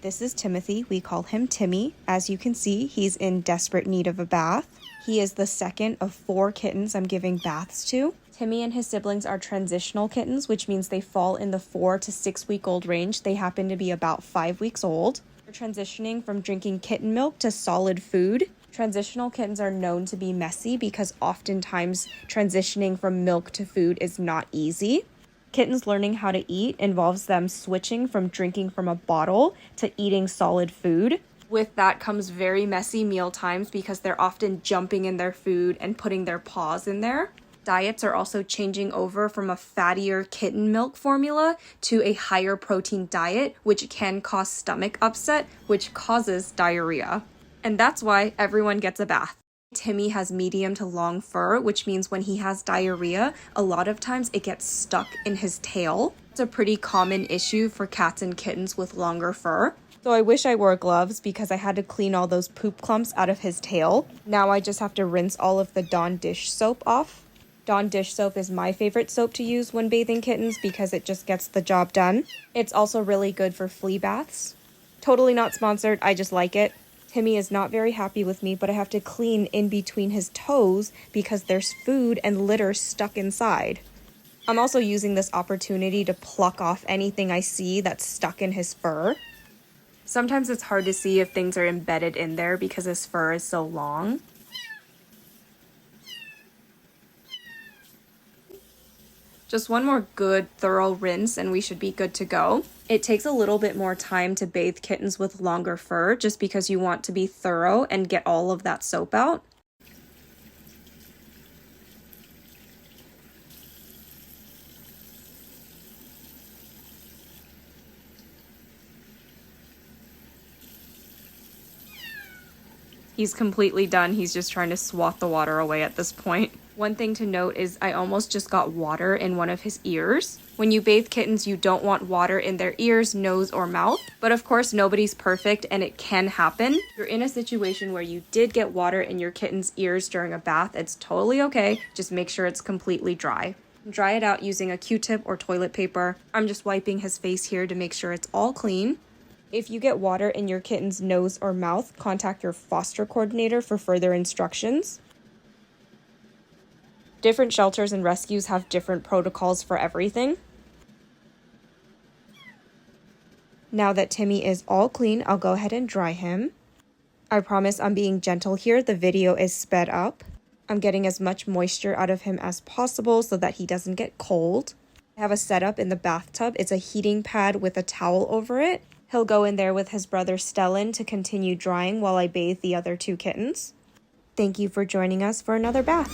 This is Timothy. We call him Timmy. As you can see, he's in desperate need of a bath. He is the second of 4 kittens I'm giving baths to. Timmy and his siblings are transitional kittens, which means they fall in the 4 to 6 week old range. They happen to be about 5 weeks old. They're transitioning from drinking kitten milk to solid food. Transitional kittens are known to be messy because oftentimes transitioning from milk to food is not easy. Kittens learning how to eat involves them switching from drinking from a bottle to eating solid food. With that comes very messy meal times because they're often jumping in their food and putting their paws in there. Diets are also changing over from a fattier kitten milk formula to a higher protein diet, which can cause stomach upset, which causes diarrhea. And that's why everyone gets a bath. Timmy has medium to long fur, which means when he has diarrhea, a lot of times it gets stuck in his tail. It's a pretty common issue for cats and kittens with longer fur. So I wish I wore gloves because I had to clean all those poop clumps out of his tail. Now I just have to rinse all of the Dawn dish soap off. Dawn dish soap is my favorite soap to use when bathing kittens because it just gets the job done. It's also really good for flea baths. Totally not sponsored, I just like it. Timmy is not very happy with me, but I have to clean in between his toes because there's food and litter stuck inside. I'm also using this opportunity to pluck off anything I see that's stuck in his fur. Sometimes it's hard to see if things are embedded in there because his fur is so long. Just one more good, thorough rinse and we should be good to go. It takes a little bit more time to bathe kittens with longer fur just because you want to be thorough and get all of that soap out. He's completely done. He's just trying to swat the water away at this point. One thing to note is I almost just got water in one of his ears. When you bathe kittens, you don't want water in their ears, nose, or mouth. But of course, nobody's perfect and it can happen. If you're in a situation where you did get water in your kitten's ears during a bath, it's totally okay. Just make sure it's completely dry. Dry it out using a Q-tip or toilet paper. I'm just wiping his face here to make sure it's all clean. If you get water in your kitten's nose or mouth, contact your foster coordinator for further instructions. Different shelters and rescues have different protocols for everything. Now that Timmy is all clean, I'll go ahead and dry him. I promise I'm being gentle here. The video is sped up. I'm getting as much moisture out of him as possible so that he doesn't get cold. I have a setup in the bathtub. It's a heating pad with a towel over it. He'll go in there with his brother Stellan to continue drying while I bathe the other 2 kittens. Thank you for joining us for another bath.